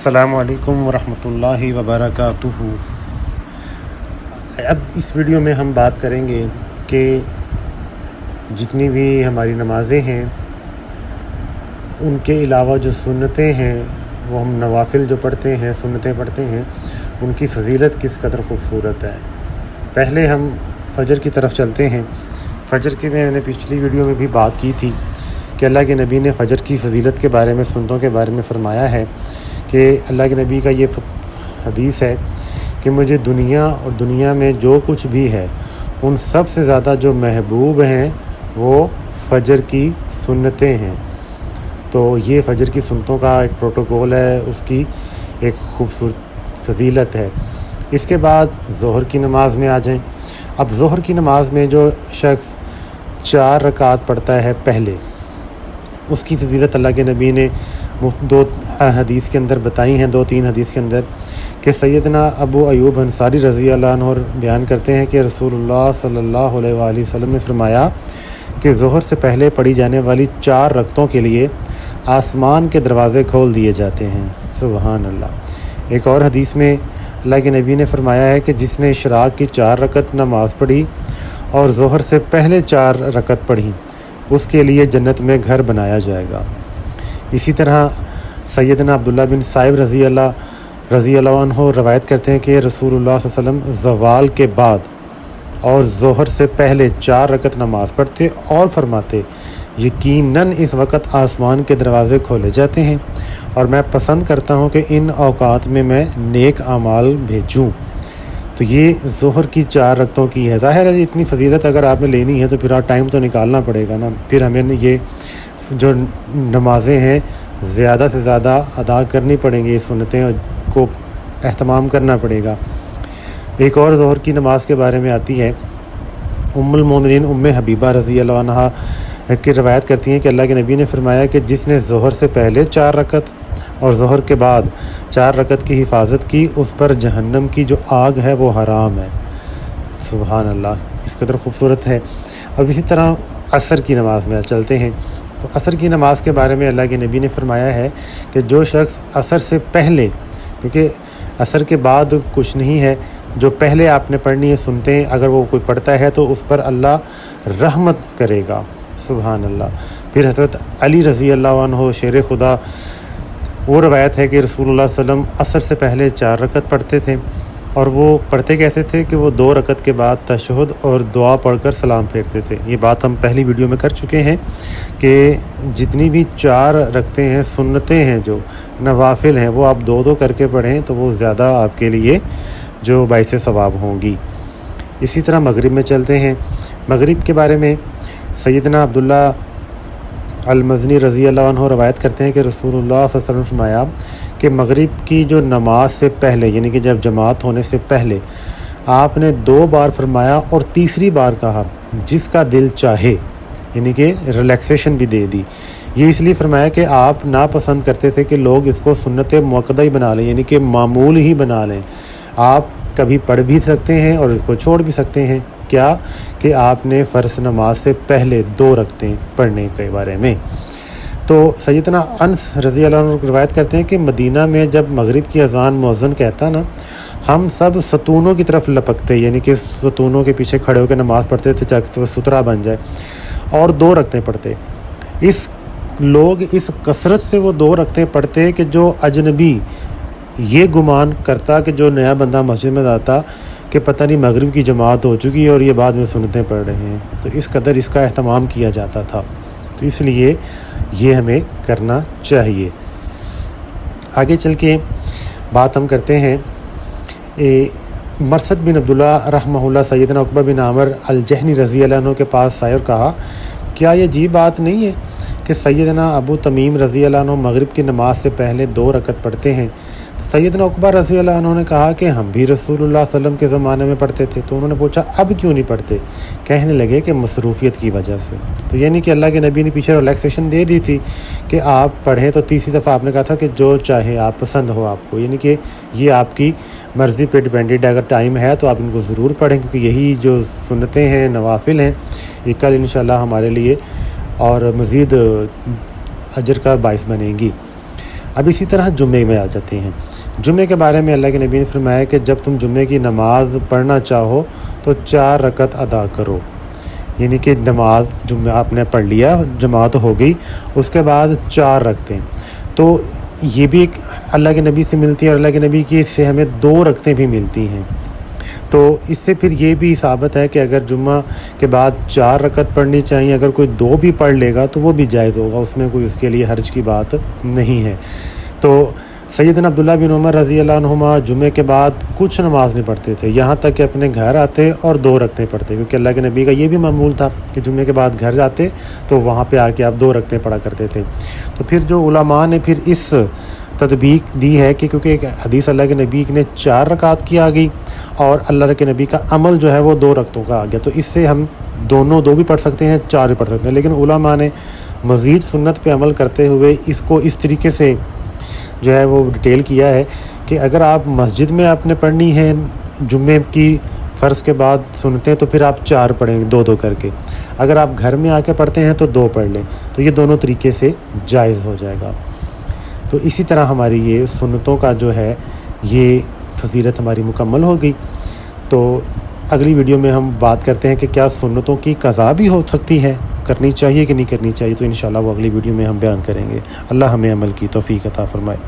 السلام علیکم ورحمۃ اللہ وبرکاتہ۔ اب اس ویڈیو میں ہم بات کریں گے کہ جتنی بھی ہماری نمازیں ہیں ان کے علاوہ جو سنتیں ہیں، وہ ہم نوافل جو پڑھتے ہیں، سنتیں پڑھتے ہیں، ان کی فضیلت کس قدر خوبصورت ہے۔ پہلے ہم فجر کی طرف چلتے ہیں۔ فجر کی میں نے پچھلی ویڈیو میں بھی بات کی تھی کہ اللہ کے نبی نے فجر کی فضیلت کے بارے میں، سنتوں کے بارے میں فرمایا ہے کہ اللہ کے نبی کا یہ حدیث ہے کہ مجھے دنیا اور دنیا میں جو کچھ بھی ہے ان سب سے زیادہ جو محبوب ہیں وہ فجر کی سنتیں ہیں۔ تو یہ فجر کی سنتوں کا ایک پروٹوکول ہے، اس کی ایک خوبصورت فضیلت ہے۔ اس کے بعد ظہر کی نماز میں آ جائیں۔ اب ظہر کی نماز میں جو شخص 4 رکعت پڑھتا ہے پہلے، اس کی فضیلت اللہ کے نبی نے 2 حدیث کے اندر بتائی ہیں، 2-3 حدیث کے اندر، کہ سیدنا ابو ایوب انصاری رضی اللہ عنہ بیان کرتے ہیں کہ رسول اللہ صلی اللہ علیہ وآلہ وسلم نے فرمایا کہ ظہر سے پہلے پڑھی جانے والی 4 رکعتوں کے لیے آسمان کے دروازے کھول دیے جاتے ہیں۔ سبحان اللہ۔ ایک اور حدیث میں اللہ کے نبی نے فرمایا ہے کہ جس نے اشراق کی 4 رکعت نماز پڑھی اور ظہر سے پہلے 4 رکعت پڑھی، اس کے لیے جنت میں گھر بنایا جائے گا۔ اسی طرح سیدنا عبداللہ بن صائب رضی اللہ عنہ روایت کرتے ہیں کہ رسول اللہ صلی اللہ علیہ وسلم زوال کے بعد اور ظہر سے پہلے 4 رکعت نماز پڑھتے اور فرماتے یقیناً اس وقت آسمان کے دروازے کھولے جاتے ہیں اور میں پسند کرتا ہوں کہ ان اوقات میں نیک اعمال بھیجوں۔ تو یہ ظہر کی 4 رکعتوں کی ہے۔ ظاہر ہے اتنی فضیلت اگر آپ نے لینی ہے تو پھر ٹائم تو نکالنا پڑے گا نا، پھر ہمیں یہ جو نمازیں ہیں زیادہ سے زیادہ ادا کرنی پڑیں گی، سنتیں کو اہتمام کرنا پڑے گا۔ ایک اور ظہر کی نماز کے بارے میں آتی ہے، ام المومنین ام حبیبہ رضی اللہ عنہا کی روایت کرتی ہیں کہ اللہ کے نبی نے فرمایا کہ جس نے ظہر سے پہلے 4 رکعت اور ظہر کے بعد 4 رکعت کی حفاظت کی، اس پر جہنم کی جو آگ ہے وہ حرام ہے۔ سبحان اللہ، کس قدر خوبصورت ہے۔ اب اسی طرح عصر کی نماز میں چلتے ہیں۔ تو عصر کی نماز کے بارے میں اللہ کے نبی نے فرمایا ہے کہ جو شخص عصر سے پہلے، کیونکہ عصر کے بعد کچھ نہیں ہے، جو پہلے آپ نے پڑھنی ہے سنتے، اگر وہ کوئی پڑھتا ہے تو اس پر اللہ رحمت کرے گا۔ سبحان اللہ۔ پھر حضرت علی رضی اللہ عنہ شیر خدا، وہ روایت ہے کہ رسول اللہ صلی اللہ علیہ وسلم عصر سے پہلے 4 رکعت پڑھتے تھے، اور وہ پڑھتے کیسے تھے کہ وہ 2 رکعت کے بعد تشہد اور دعا پڑھ کر سلام پھیرتے تھے۔ یہ بات ہم پہلی ویڈیو میں کر چکے ہیں کہ جتنی بھی 4 رکعتیں ہیں، سنتیں ہیں، جو نوافل ہیں، وہ آپ 2 کر کے پڑھیں تو وہ زیادہ آپ کے لیے جو باعث ثواب ہوں گی۔ اسی طرح مغرب میں چلتے ہیں۔ مغرب کے بارے میں سیدنا عبداللہ المزنی رضی اللہ عنہ روایت کرتے ہیں کہ رسول اللہ صلی اللہ علیہ وسلم نے فرمایا کہ مغرب کی جو نماز سے پہلے، یعنی کہ جب جماعت ہونے سے پہلے، آپ نے 2 بار فرمایا اور تیسری بار کہا جس کا دل چاہے، یعنی کہ ریلیکسیشن بھی دے دی۔ یہ اس لیے فرمایا کہ آپ ناپسند کرتے تھے کہ لوگ اس کو سنت مؤکدہ ہی بنا لیں، یعنی کہ معمول ہی بنا لیں۔ آپ کبھی پڑھ بھی سکتے ہیں اور اس کو چھوڑ بھی سکتے ہیں، کیا کہ آپ نے فرض نماز سے پہلے 2 رکعتیں پڑھنے کے بارے میں۔ تو سیدنا انس رضی اللہ عنہ روایت کرتے ہیں کہ مدینہ میں جب مغرب کی اذان مؤذن کہتا نا، ہم سب ستونوں کی طرف لپکتے، یعنی کہ ستونوں کے پیچھے کھڑے ہو کے نماز پڑھتے تھے تاکہ وہ سترا بن جائے، اور 2 رکعتیں پڑھتے۔ لوگ اس کثرت سے وہ 2 رکعتیں پڑھتے کہ جو اجنبی یہ گمان کرتا کہ جو نیا بندہ مسجد میں آتا کہ پتہ نہیں مغرب کی جماعت ہو چکی ہے اور یہ بعد میں سنتیں پڑھ رہے ہیں۔ تو اس قدر اس کا اہتمام کیا جاتا تھا، تو اس لیے یہ ہمیں کرنا چاہیے۔ آگے چل کے بات ہم کرتے ہیں مرثد بن عبداللہ رحمہ اللہ سیدنا عقبہ بن عامر الجہنی رضی اللہ عنہ کے پاس آئے اور کہا کیا یہ عجیب بات نہیں ہے کہ سیدنا ابو تمیم رضی اللہ عنہ مغرب کی نماز سے پہلے 2 رکعت پڑھتے ہیں؟ سیدنا عقبہ رضی اللہ عنہ نے کہا کہ ہم بھی رسول اللہ صلی اللہ علیہ وسلم کے زمانے میں پڑھتے تھے۔ تو انہوں نے پوچھا اب کیوں نہیں پڑھتے؟ کہنے لگے کہ مصروفیت کی وجہ سے۔ تو یعنی کہ اللہ کے نبی نے پیچھے ریلیکسیشن دے دی تھی کہ آپ پڑھیں، تو تیسری دفعہ آپ نے کہا تھا کہ جو چاہے آپ، پسند ہو آپ کو، یعنی کہ یہ آپ کی مرضی پہ ڈیپینڈڈ ہے۔ اگر ٹائم ہے تو آپ ان کو ضرور پڑھیں، کیونکہ یہی جو سنتیں ہیں، نوافل ہیں، یہ کل انشاءاللہ ہمارے لیے اور مزید اجر کا باعث بنیں گی۔ اب اسی طرح جمعے میں آ جاتے ہیں۔ جمعے کے بارے میں اللہ کے نبی نے فرمایا کہ جب تم جمعے کی نماز پڑھنا چاہو تو 4 رکعت ادا کرو، یعنی کہ نماز جمعہ آپ نے پڑھ لیا، جماعت ہو گئی، اس کے بعد 4 رکعتیں، تو یہ بھی ایک اللہ کے نبی سے ملتی ہے، اور اللہ کے نبی کی سے ہمیں 2 رکعتیں بھی ملتی ہیں۔ تو اس سے پھر یہ بھی ثابت ہے کہ اگر جمعہ کے بعد 4 رکعت پڑھنی چاہیے، اگر کوئی 2 بھی پڑھ لے گا تو وہ بھی جائز ہوگا، اس میں کوئی اس کے لیے حرج کی بات نہیں ہے۔ تو سیدنا عبداللہ بن عمر رضی اللہ عنہما جمعے کے بعد کچھ نماز نہیں پڑھتے تھے، یہاں تک کہ اپنے گھر آتے اور 2 رکعتیں پڑھتے، کیونکہ اللہ کے نبی کا یہ بھی معمول تھا کہ جمعے کے بعد گھر جاتے تو وہاں پہ آ کے آپ 2 رکعتیں پڑھا کرتے تھے۔ تو پھر جو علماء نے پھر اس تطبیق دی ہے کہ کیونکہ ایک حدیث اللہ کے نبی نے 4 رکعت کی آ گئی اور اللہ کے نبی کا عمل جو ہے وہ 2 رکعتوں کا آ گیا، تو اس سے ہم 2 بھی پڑھ سکتے ہیں، 4 بھی پڑھ سکتے ہیں۔ لیکن علماء نے مزید سنت پہ عمل کرتے ہوئے اس کو اس طریقے سے جو ہے وہ ڈیٹیل کیا ہے کہ اگر آپ مسجد میں آپ نے پڑھنی ہے جمعے کی فرض کے بعد سنتے ہیں تو پھر آپ 4 پڑھیں گے 2 کر کے، اگر آپ گھر میں آ کے پڑھتے ہیں تو 2 پڑھ لیں، تو یہ دونوں طریقے سے جائز ہو جائے گا۔ تو اسی طرح ہماری یہ سنتوں کا جو ہے یہ فضیلت ہماری مکمل ہو گئی۔ تو اگلی ویڈیو میں ہم بات کرتے ہیں کہ کیا سنتوں کی قضا بھی ہو سکتی ہے، کرنی چاہیے کہ نہیں کرنی چاہیے، تو انشاءاللہ وہ اگلی ویڈیو میں ہم بیان کریں گے۔ اللہ ہمیں عمل کی توفیق عطا فرمائے۔